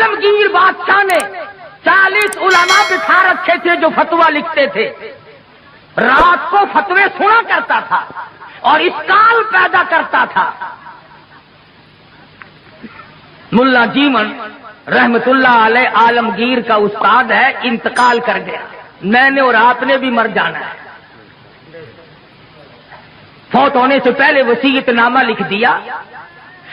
عالمگیر بادشاہ نے 40 علماء بٹھا رکھے تھے جو فتویٰ لکھتے تھے. رات کو فتوے سنا کرتا تھا اور اشکال پیدا کرتا تھا. ملا جیون رحمت اللہ علیہ عالمگیر کا استاد ہے، انتقال کر گیا. میں نے اور آپ نے بھی مر جانا ہے. فوت ہونے سے پہلے وصیت نامہ لکھ دیا.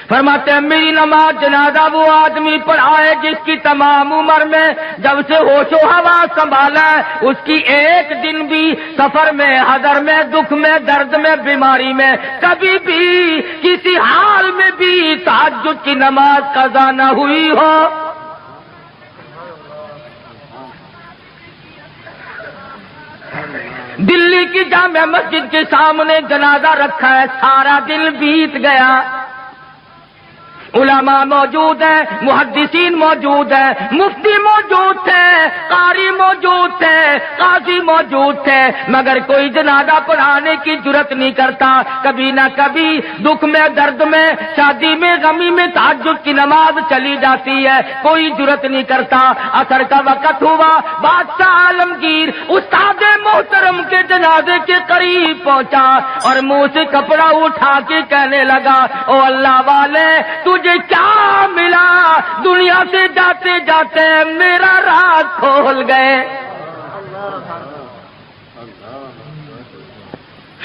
فرماتے ہیں میری نماز جنازہ وہ آدمی پڑھا ہے جس کی تمام عمر میں جب سے ہوش و حواس سنبھالا ہے اس کی ایک دن بھی سفر میں، حضر میں، دکھ میں، درد میں، بیماری میں کبھی بھی کسی حال میں بھی تہجد کی نماز قضا نہ ہوئی ہو. دلی کی جامع مسجد کے سامنے جنازہ رکھا ہے، سارا دن بیت گیا. علماء موجود ہیں، محدثین موجود ہیں، مفتی موجود تھے، قاری موجود تھے، قاضی موجود تھے، مگر کوئی جنازہ پڑھانے کی جرت نہیں کرتا. کبھی نہ کبھی دکھ میں، درد میں، شادی میں، غمی میں تہجد کی نماز چلی جاتی ہے، کوئی جرت نہیں کرتا. عصر کا وقت ہوا، بادشاہ عالمگیر استاد محترم کے جنازے کے قریب پہنچا اور منہ سے کپڑا اٹھا کے کہنے لگا او اللہ والے تجھے کیا ملا؟ دنیا سے جاتے جاتے میرا راز کھول گئے.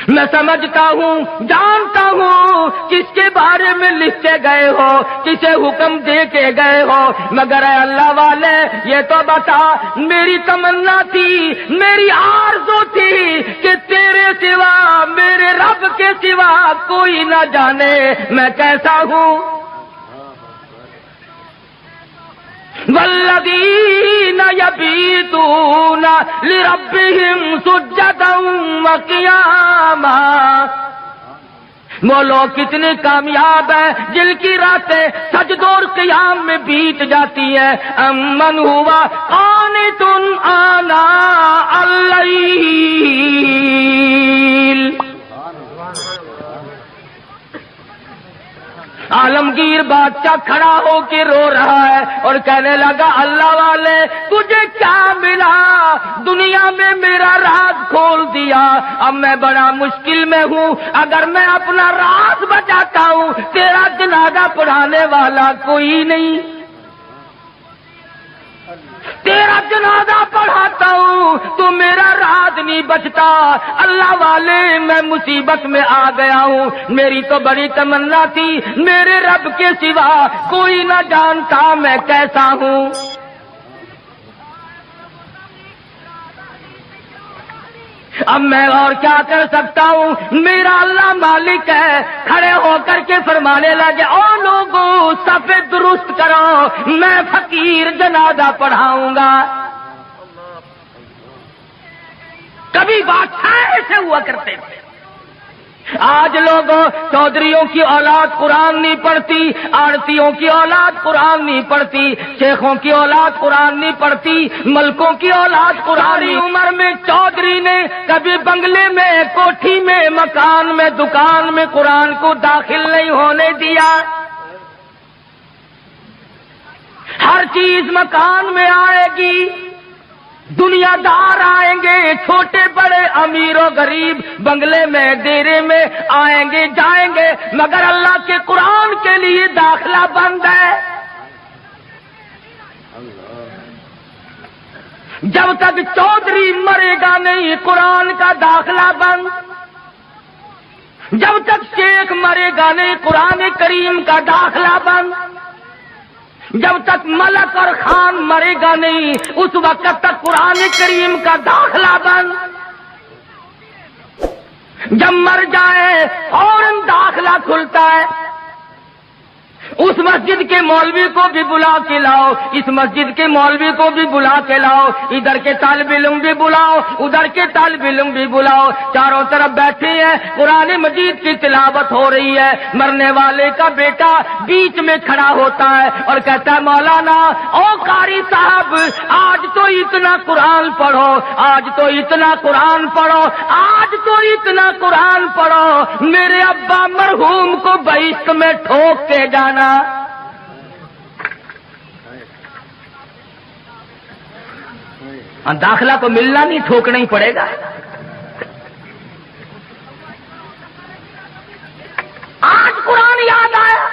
میں سمجھتا ہوں، جانتا ہوں کس کے بارے میں لکھ کے گئے ہو، کسے حکم دے کے گئے ہو، مگر اے اللہ والے یہ تو بتا میری تمنا تھی، میری آرزو تھی کہ تیرے سوا، میرے رب کے سوا کوئی نہ جانے میں کیسا ہوں. والذین یبیتون لربہم سجدا وقیاما. وہ لوگ کتنے کامیاب ہیں جن کی راتیں سجدوں اور قیام میں بیت جاتی ہیں. امن ہوا قانت آناء اللیل. عالمگیر بادشاہ کھڑا ہو کے رو رہا ہے اور کہنے لگا اللہ والے تجھے کیا ملا؟ دنیا میں میرا راز کھول دیا، اب میں بڑا مشکل میں ہوں. اگر میں اپنا راز بچاتا ہوں تیرا جنازہ پڑھانے والا کوئی نہیں، تیرا جنازہ پڑھاتا ہوں تو میرا راز نہیں بچتا. اللہ والے میں مصیبت میں آ گیا ہوں. میری تو بڑی تمنا تھی میرے رب کے سوا کوئی نہ جانتا میں کیسا ہوں. اب میں اور کیا کر سکتا ہوں؟ میرا اللہ مالک ہے. کھڑے ہو کر کے فرمانے لگے او لوگوں صفے درست کرو، میں فقیر جنازہ پڑھاؤں گا. کبھی بادشاہ ایسے ہوا کرتے تھے. آج لوگوں چودھریوں کی اولاد قرآن نہیں پڑھتی، آڑتیوں کی اولاد قرآن نہیں پڑھتی، شیخوں کی اولاد قرآن نہیں پڑھتی، ملکوں کی اولاد قرآن. عمر میں چودھری نے کبھی بنگلے میں، کوٹھی میں، مکان میں، دکان میں قرآن کو داخل نہیں ہونے دیا. ہر چیز مکان میں آئے گی، دنیا دار آئیں گے، چھوٹے بڑے، امیر و غریب، بنگلے میں، ڈیرے میں آئیں گے جائیں گے، مگر اللہ کے قرآن کے لیے داخلہ بند ہے. جب تک چودھری مرے گا نہیں قرآن کا داخلہ بند. جب تک شیخ مرے گا نہیں قرآن کریم کا داخلہ بند. جب تک ملک اور خان مرے گا نہیں اس وقت تک قرآن کریم کا داخلہ بند. جب مر جائے فوراً داخلہ کھلتا ہے. اس مسجد کے مولوی کو بھی بلا کے لاؤ، اس مسجد کے مولوی کو بھی بلا کے لاؤ، ادھر کے طالب علم بھی بلاؤ، ادھر کے طالب علم بھی بلاؤ. چاروں طرف بیٹھے ہیں، قرآن مجید کی تلاوت ہو رہی ہے. مرنے والے کا بیٹا بیچ میں کھڑا ہوتا ہے اور کہتا ہے مولانا او قاری صاحب آج تو اتنا قرآن پڑھو، آج تو اتنا قرآن پڑھو، آج تو اتنا قرآن پڑھو، میرے ابا مرحوم کو بہشت میں ٹھوک کے جانا. داخلہ کو ملنا نہیں، ٹھوکنا ہی پڑے گا۔ آج قرآن یاد آیا،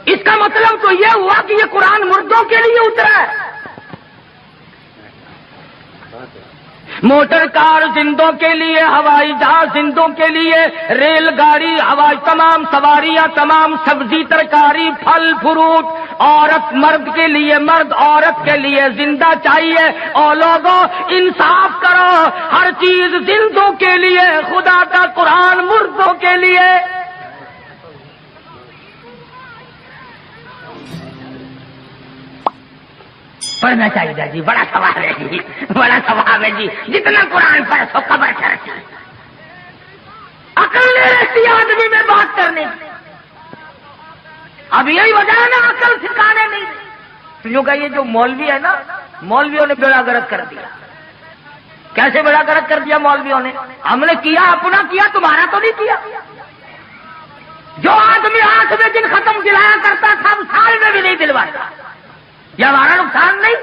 اس کا مطلب تو یہ ہوا کہ یہ قرآن مردوں کے لیے اترا ہے۔ موٹر کار زندوں کے لیے، ہوائی جہاز زندوں کے لیے، ریل گاڑی، ہوائی تمام سواریاں، تمام سبزی ترکاری، پھل فروٹ، عورت مرد کے لیے، مرد عورت کے لیے زندہ چاہیے۔ اور لوگوں انصاف کرو، ہر چیز زندوں کے لیے، خدا کا قرآن مردوں کے لیے۔ پڑھنا چاہیے جی، بڑا ثواب ہے جی، بڑا ثواب ہے جی، جتنا قرآن پڑھ سو قبر چڑھتی۔ عقل نہیں رہتی آدمی میں بات کرنے کی۔ اب یہی وجہ ہے نا عقل سکھانے نہیں۔ کیوں کہ یہ جو مولوی ہے نا، مولویوں نے بیڑا گرک کر دیا۔ کیسے بیڑا گرک کر دیا مولویوں نے؟ ہم نے کیا اپنا کیا، تمہارا تو نہیں کیا۔ جو آدمی 8 دن ختم دلایا کرتا تھا، ہم سال میں بھی نہیں دلواتا۔ یہ ہمارا نقصان نہیں؟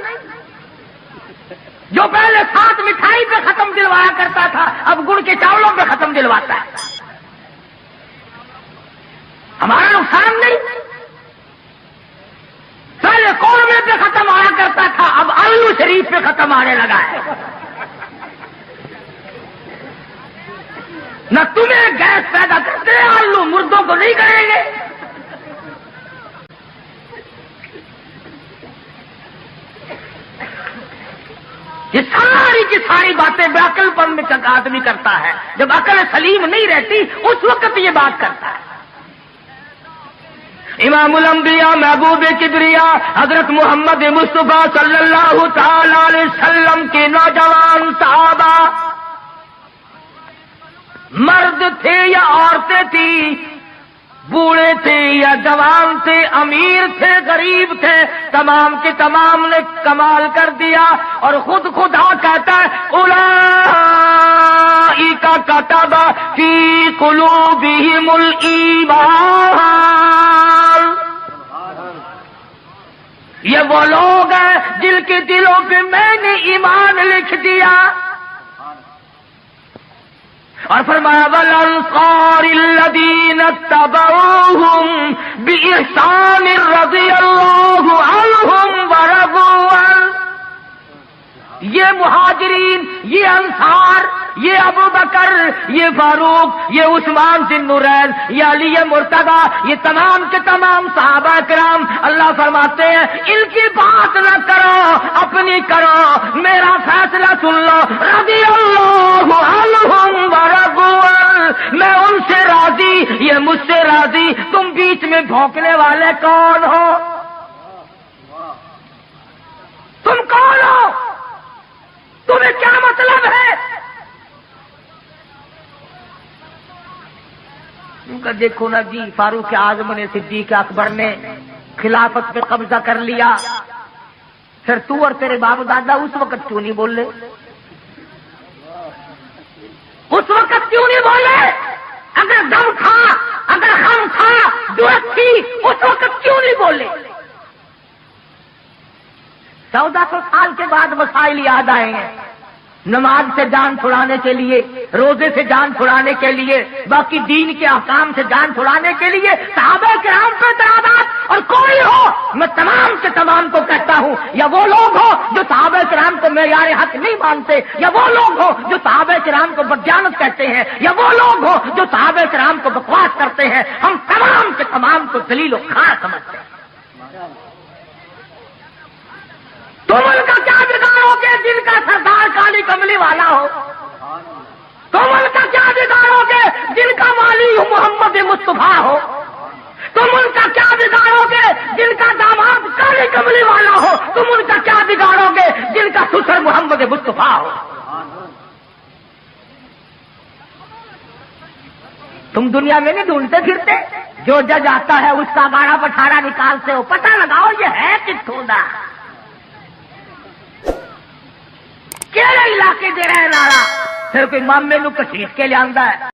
جو پہلے 7 مٹھائی پہ ختم دلوایا کرتا تھا، اب گڑ کے چاولوں پہ ختم دلواتا ہے۔ ہمارا نقصان نہیں؟ پہلے قورمے پہ ختم آیا کرتا تھا، اب آلو شریف پہ ختم آنے لگا ہے۔ نہ تمہیں گیس پیدا کرتے آلو، مردوں کو نہیں کریں گے۔ یہ ساری کی ساری باتیں بے عقل پن میں آدمی کرتا ہے۔ جب عقل سلیم نہیں رہتی اس وقت یہ بات کرتا ہے۔ امام الانبیاء محبوب کبریا حضرت محمد مصطفیٰ صلی اللہ تعالی علیہ وسلم کے نوجوان صحابہ، مرد تھے یا عورتیں تھیں، بوڑھے تھے یا جوان تھے، امیر تھے غریب تھے، تمام کے تمام نے کمال کر دیا۔ اور خود خدا کہتا ہے اولئک کتب فی قلوبہم الایمان، یہ وہ لوگ ہیں جن کے دلوں پہ میں نے ایمان لکھ دیا۔ اور فرمایا والانصار الذین اتبعوہم بإحسان رضی اللہ عنہم ورضوا عنہ، یہ مہاجرین، یہ انصار، یہ ابو بکر، یہ فاروق، یہ عثمان ذی النورین، یہ علی مرتضی، یہ تمام کے تمام صحابہ کرام، اللہ فرماتے ہیں ان کی بات نہ کرو، اپنی کرو، میرا فیصلہ سن لو، رضی اللہ عنہم ورضوا عنہ، میں ان سے راضی، یہ مجھ سے راضی، تم بیچ میں بھونکنے والے کون ہو؟ تم کون ہو؟ تمہیں کیا مطلب ہے؟ ان کا دیکھو نا جی، فاروق اعظم نے، صدیق اکبر نے خلافت پہ قبضہ کر لیا، پھر تو اور تیرے باپ دادا اس وقت کیوں نہیں بولے؟ اس وقت کیوں نہیں بولے؟ اگر دم تھا، اگر غم تھا، جرأت تھی، اس وقت کیوں نہیں بولے؟ 1400 سال کے بعد مسائل یاد آئے ہیں، نماز سے جان چھڑانے کے لیے، روزے سے جان چھڑانے کے لیے، باقی دین کے احکام سے جان چھڑانے کے لیے صحابہ کرام پہ اعتراضات۔ اور کوئی ہو، میں تمام سے تمام کو کہتا ہوں، یا وہ لوگ ہو جو صحابہ کرام کو معیار حق نہیں مانتے، یا وہ لوگ ہو جو صحابہ کرام کو بددیانت کہتے ہیں، یا وہ لوگ ہو جو صحابہ کرام کو بکواس کرتے ہیں، ہم تمام کے تمام کو ذلیل و خوار سمجھتے ہیں۔ تم ان کا کیا بگاڑو گے جن کا سردار کالی کملی والا ہو؟ تم ان کا کیا بگاڑو گے جن کا والی محمد مصطفیٰ ہو؟ تم ان کا کیا بگاڑو گے جن کا داماد کالی کملی والا ہو؟ تم ان کا کیا بگاڑو گے جن کا سسر محمد مصطفیٰ ہو؟ تم دنیا میں نہیں ڈھونڈتے پھرتے؟ جو جج آتا ہے اس کا باڑا پٹھارا نکالتے ہو، پتہ لگاؤ یہ ہے کتوں دا، کہڑے علاقے دے رہے نارا، پھر کوئی مامے نو کسیٹ کے لیا ہے۔